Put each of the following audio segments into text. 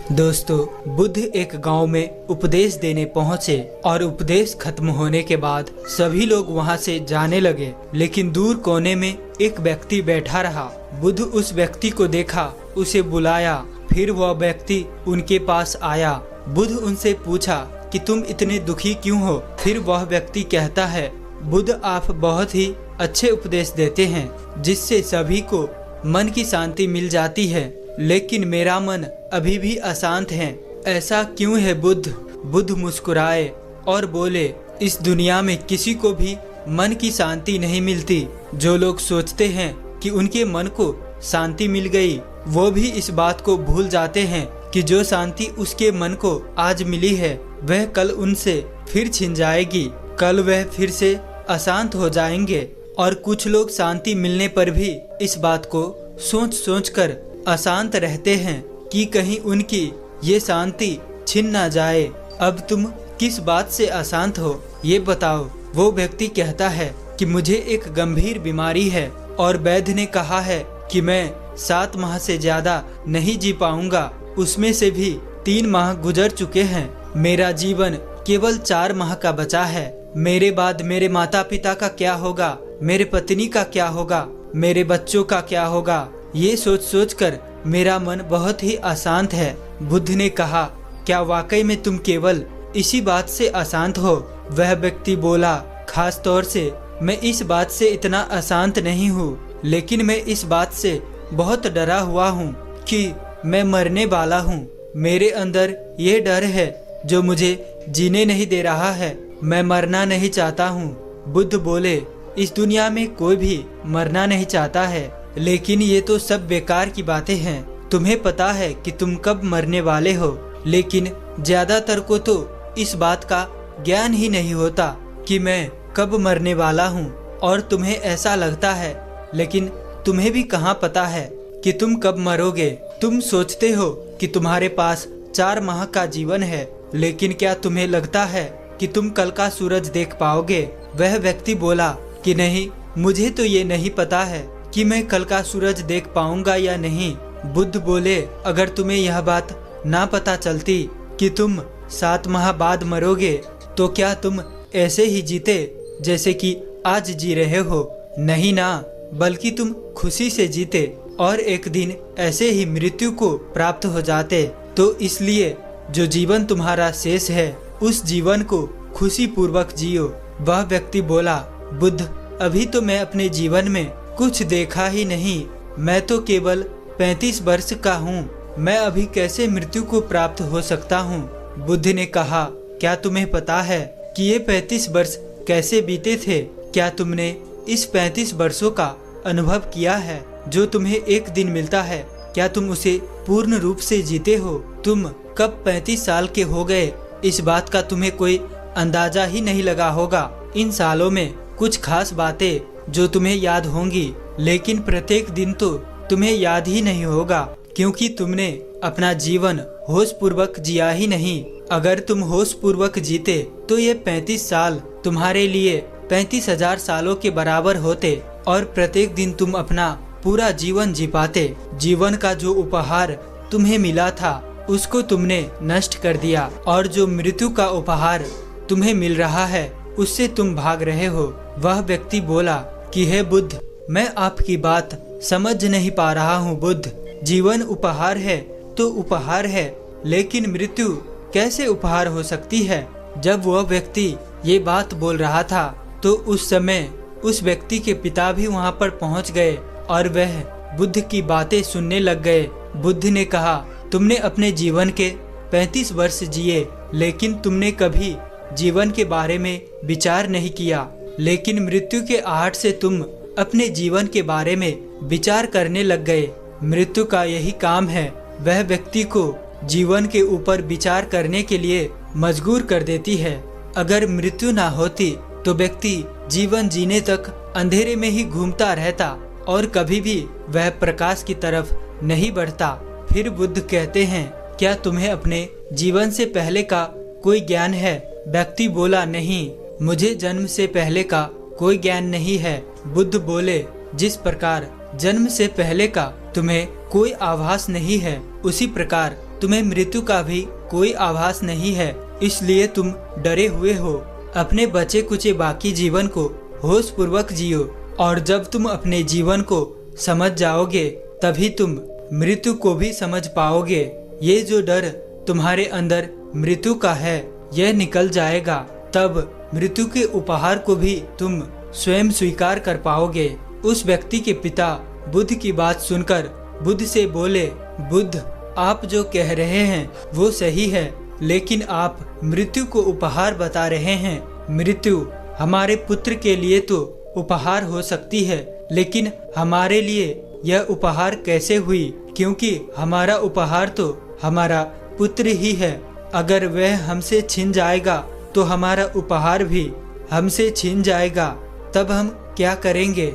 दोस्तों, बुद्ध एक गांव में उपदेश देने पहुंचे और उपदेश खत्म होने के बाद सभी लोग वहां से जाने लगे, लेकिन दूर कोने में एक व्यक्ति बैठा रहा। बुद्ध उस व्यक्ति को देखा, उसे बुलाया, फिर वह व्यक्ति उनके पास आया। बुद्ध उनसे पूछा कि तुम इतने दुखी क्यों हो? फिर वह व्यक्ति कहता है, बुद्ध आप बहुत ही अच्छे उपदेश देते हैं जिससे सभी को मन की शांति मिल जाती है, लेकिन मेरा मन अभी भी अशांत है। ऐसा क्यों है बुद्ध? बुद्ध मुस्कुराए और बोले, इस दुनिया में किसी को भी मन की शांति नहीं मिलती। जो लोग सोचते हैं कि उनके मन को शांति मिल गई, वो भी इस बात को भूल जाते हैं कि जो शांति उसके मन को आज मिली है वह कल उनसे फिर छिन जाएगी। कल वह फिर से अशांत हो जाएंगे। और कुछ लोग शांति मिलने पर भी इस बात को सोच सोच कर अशांत रहते हैं कि कहीं उनकी ये शांति छिन ना जाए। अब तुम किस बात से अशांत हो, ये बताओ। वो व्यक्ति कहता है कि मुझे एक गंभीर बीमारी है और वैद्य ने कहा है कि मैं 7 माह से ज्यादा नहीं जी पाऊंगा। उसमें से भी 3 माह गुजर चुके हैं। मेरा जीवन केवल 4 माह का बचा है। मेरे बाद मेरे माता पिता का क्या होगा? मेरे पत्नी का क्या होगा? मेरे बच्चों का क्या होगा? ये सोच सोच कर मेरा मन बहुत ही अशांत है। बुद्ध ने कहा, क्या वाकई में तुम केवल इसी बात से अशांत हो? वह व्यक्ति बोला, खास तौर से मैं इस बात से इतना अशांत नहीं हूँ, लेकिन मैं इस बात से बहुत डरा हुआ हूँ कि मैं मरने वाला हूँ। मेरे अंदर ये डर है जो मुझे जीने नहीं दे रहा है। मैं मरना नहीं चाहता हूँ। बुद्ध बोले, इस दुनिया में कोई भी मरना नहीं चाहता है, लेकिन ये तो सब बेकार की बातें हैं। तुम्हें पता है कि तुम कब मरने वाले हो, लेकिन ज्यादातर को तो इस बात का ज्ञान ही नहीं होता कि मैं कब मरने वाला हूँ। और तुम्हें ऐसा लगता है, लेकिन तुम्हें भी कहाँ पता है कि तुम कब मरोगे। तुम सोचते हो कि तुम्हारे पास 4 माह का जीवन है, लेकिन क्या तुम्हें लगता है कि तुम कल का सूरज देख पाओगे? वह व्यक्ति बोला कि नहीं, मुझे तो ये नहीं पता है कि मैं कल का सूरज देख पाऊंगा या नहीं। बुद्ध बोले, अगर तुम्हें यह बात ना पता चलती कि तुम 7 माह बाद मरोगे, तो क्या तुम ऐसे ही जीते जैसे कि आज जी रहे हो? नहीं ना, बल्कि तुम खुशी से जीते और एक दिन ऐसे ही मृत्यु को प्राप्त हो जाते। तो इसलिए जो जीवन तुम्हारा शेष है, उस जीवन को खुशी पूर्वक जियो। वह व्यक्ति बोला, बुद्ध अभी तो मैं अपने जीवन में कुछ देखा ही नहीं। मैं तो केवल 35 वर्ष का हूँ। मैं अभी कैसे मृत्यु को प्राप्त हो सकता हूँ? बुद्ध ने कहा, क्या तुम्हें पता है कि ये 35 वर्ष कैसे बीते थे? क्या तुमने इस 35 वर्षों का अनुभव किया है? जो तुम्हें एक दिन मिलता है, क्या तुम उसे पूर्ण रूप से जीते हो? तुम कब 35 साल के हो गए, इस बात का तुम्हें कोई अंदाजा ही नहीं लगा होगा। इन सालों में कुछ खास बातें जो तुम्हें याद होंगी, लेकिन प्रत्येक दिन तो तुम्हें याद ही नहीं होगा, क्योंकि तुमने अपना जीवन होश पूर्वक जिया ही नहीं। अगर तुम होश पूर्वक जीते तो ये 35 साल तुम्हारे लिए 35,000 सालों के बराबर होते और प्रत्येक दिन तुम अपना पूरा जीवन जी पाते। जीवन का जो उपहार तुम्हें मिला था उसको तुमने नष्ट कर दिया, और जो मृत्यु का उपहार तुम्हें मिल रहा है उससे तुम भाग रहे हो। वह व्यक्ति बोला कि हे बुद्ध, मैं आपकी बात समझ नहीं पा रहा हूँ। बुद्ध, जीवन उपहार है तो उपहार है, लेकिन मृत्यु कैसे उपहार हो सकती है? जब वह व्यक्ति ये बात बोल रहा था तो उस समय उस व्यक्ति के पिता भी वहाँ पर पहुँच गए और वह बुद्ध की बातें सुनने लग गए। बुद्ध ने कहा, तुमने अपने जीवन के 35 वर्ष जिए, लेकिन तुमने कभी जीवन के बारे में विचार नहीं किया। लेकिन मृत्यु के आहट से तुम अपने जीवन के बारे में विचार करने लग गए। मृत्यु का यही काम है, वह व्यक्ति को जीवन के ऊपर विचार करने के लिए मजबूर कर देती है। अगर मृत्यु ना होती तो व्यक्ति जीवन जीने तक अंधेरे में ही घूमता रहता और कभी भी वह प्रकाश की तरफ नहीं बढ़ता। फिर बुद्ध कहते हैं, क्या तुम्हें अपने जीवन से पहले का कोई ज्ञान है? व्यक्ति बोला, नहीं, मुझे जन्म से पहले का कोई ज्ञान नहीं है। बुद्ध बोले, जिस प्रकार जन्म से पहले का तुम्हें कोई आभास नहीं है, उसी प्रकार तुम्हें मृत्यु का भी कोई आभास नहीं है, इसलिए तुम डरे हुए हो। अपने बचे कुचे बाकी जीवन को होश पूर्वक जियो, और जब तुम अपने जीवन को समझ जाओगे तभी तुम मृत्यु को भी समझ पाओगे। ये जो डर तुम्हारे अंदर मृत्यु का है यह निकल जाएगा, तब मृत्यु के उपहार को भी तुम स्वयं स्वीकार कर पाओगे। उस व्यक्ति के पिता बुद्ध की बात सुनकर बुद्ध से बोले, बुद्ध, आप जो कह रहे हैं वो सही है, लेकिन आप मृत्यु को उपहार बता रहे हैं। मृत्यु हमारे पुत्र के लिए तो उपहार हो सकती है, लेकिन हमारे लिए यह उपहार कैसे हुई, क्योंकि हमारा उपहार तो हमारा पुत्र ही है। अगर वह हमसे छिन जाएगा तो हमारा उपहार भी हमसे छिन जाएगा, तब हम क्या करेंगे?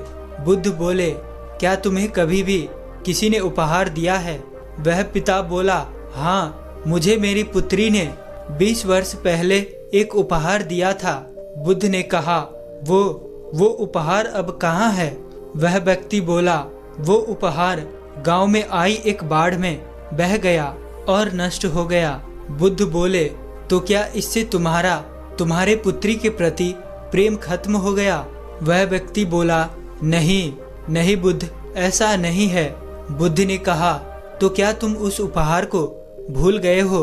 बुद्ध बोले, क्या तुम्हें कभी भी किसी ने उपहार दिया है? वह पिता बोला, हाँ, मुझे मेरी पुत्री ने 20 वर्ष पहले एक उपहार दिया था। बुद्ध ने कहा, वो उपहार अब कहाँ है? वह व्यक्ति बोला, वो उपहार गांव में आई एक बाढ़ में बह गया और नष्ट हो गया। बुद्ध बोले, तो क्या इससे तुम्हारे पुत्री के प्रति प्रेम खत्म हो गया? वह व्यक्ति बोला, नहीं बुद्ध, ऐसा नहीं है। बुद्ध ने कहा, तो क्या तुम उस उपहार को भूल गए हो?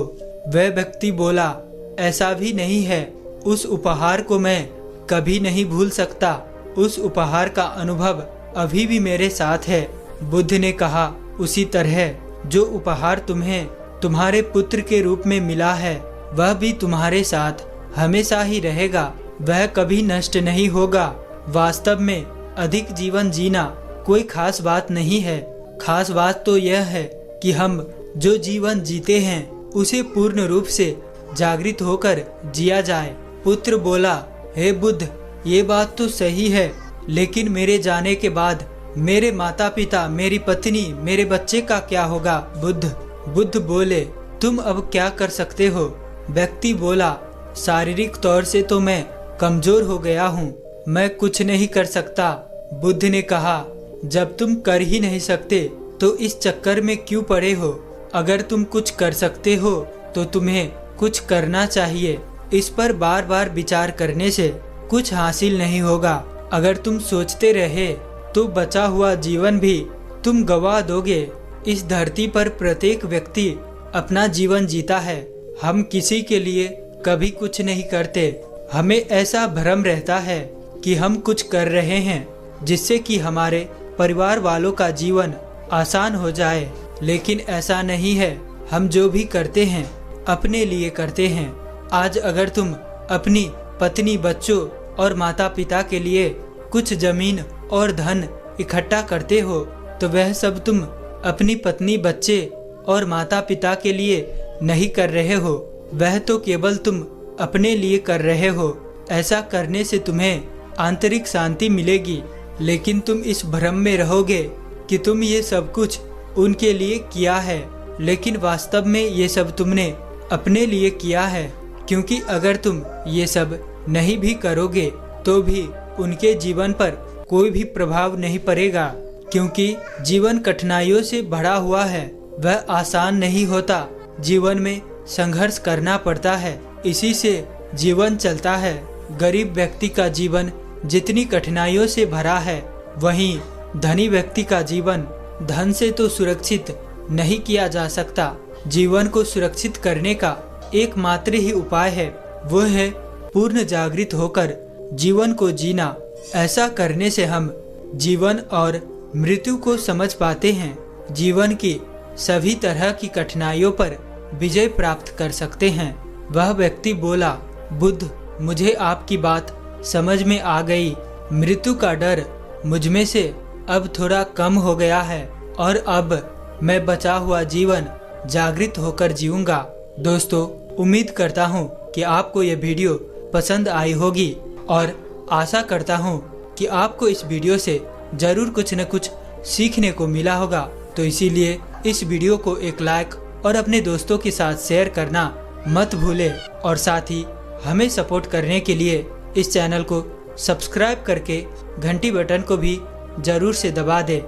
वह व्यक्ति बोला, ऐसा भी नहीं है, उस उपहार को मैं कभी नहीं भूल सकता। उस उपहार का अनुभव अभी भी मेरे साथ है। बुद्ध ने कहा, उसी तरह जो उपहार तुम्हें तुम्हारे पुत्र के रूप में मिला है वह भी तुम्हारे साथ हमेशा ही रहेगा, वह कभी नष्ट नहीं होगा। वास्तव में अधिक जीवन जीना कोई खास बात नहीं है। खास बात तो यह है कि हम जो जीवन जीते हैं उसे पूर्ण रूप से जागृत होकर जिया जाए। पुत्र बोला, हे बुद्ध, ये बात तो सही है, लेकिन मेरे जाने के बाद मेरे माता पिता, मेरी पत्नी, मेरे बच्चे का क्या होगा? बुद्ध बोले, तुम अब क्या कर सकते हो? व्यक्ति बोला, शारीरिक तौर से तो मैं कमजोर हो गया हूँ, मैं कुछ नहीं कर सकता। बुद्ध ने कहा, जब तुम कर ही नहीं सकते तो इस चक्कर में क्यों पड़े हो? अगर तुम कुछ कर सकते हो तो तुम्हें कुछ करना चाहिए। इस पर बार बार विचार करने से कुछ हासिल नहीं होगा। अगर तुम सोचते रहे तो बचा हुआ जीवन भी तुम गवा दोगे। इस धरती पर प्रत्येक व्यक्ति अपना जीवन जीता है, हम किसी के लिए कभी कुछ नहीं करते। हमें ऐसा भ्रम रहता है कि हम कुछ कर रहे हैं जिससे कि हमारे परिवार वालों का जीवन आसान हो जाए, लेकिन ऐसा नहीं है। हम जो भी करते हैं अपने लिए करते हैं। आज अगर तुम अपनी पत्नी, बच्चों और माता पिता के लिए कुछ जमीन और धन इकट्ठा करते हो तो वह सब तुम अपनी पत्नी, बच्चे और माता पिता के लिए नहीं कर रहे हो, वह तो केवल तुम अपने लिए कर रहे हो। ऐसा करने से तुम्हें आंतरिक शांति मिलेगी, लेकिन तुम इस भ्रम में रहोगे कि तुम ये सब कुछ उनके लिए किया है, लेकिन वास्तव में ये सब तुमने अपने लिए किया है। क्योंकि अगर तुम ये सब नहीं भी करोगे तो भी उनके जीवन पर कोई भी प्रभाव नहीं पड़ेगा, क्योंकि जीवन कठिनाइयों से भरा हुआ है, वह आसान नहीं होता। जीवन में संघर्ष करना पड़ता है, इसी से जीवन चलता है। गरीब व्यक्ति का जीवन जितनी कठिनाइयों से भरा है, वहीं धनी व्यक्ति का जीवन धन से तो सुरक्षित नहीं किया जा सकता। जीवन को सुरक्षित करने का एकमात्र ही उपाय है, वो है पूर्ण जागृत होकर जीवन को जीना। ऐसा करने से हम जीवन और मृत्यु को समझ पाते हैं, जीवन की सभी तरह की कठिनाइयों पर विजय प्राप्त कर सकते हैं। वह व्यक्ति बोला, बुद्ध, मुझे आपकी बात समझ में आ गई। मृत्यु का डर मुझमें से अब थोड़ा कम हो गया है और अब मैं बचा हुआ जीवन जागृत होकर जीऊंगा। दोस्तों, उम्मीद करता हूँ कि आपको ये वीडियो पसंद आई होगी और आशा करता हूँ कि आपको इस वीडियो से ज़रूर कुछ न कुछ सीखने को मिला होगा। तो इसीलिए इस वीडियो को एक लाइक और अपने दोस्तों के साथ शेयर करना मत भूलें, और साथ ही हमें सपोर्ट करने के लिए इस चैनल को सब्सक्राइब करके घंटी बटन को भी ज़रूर से दबा दें।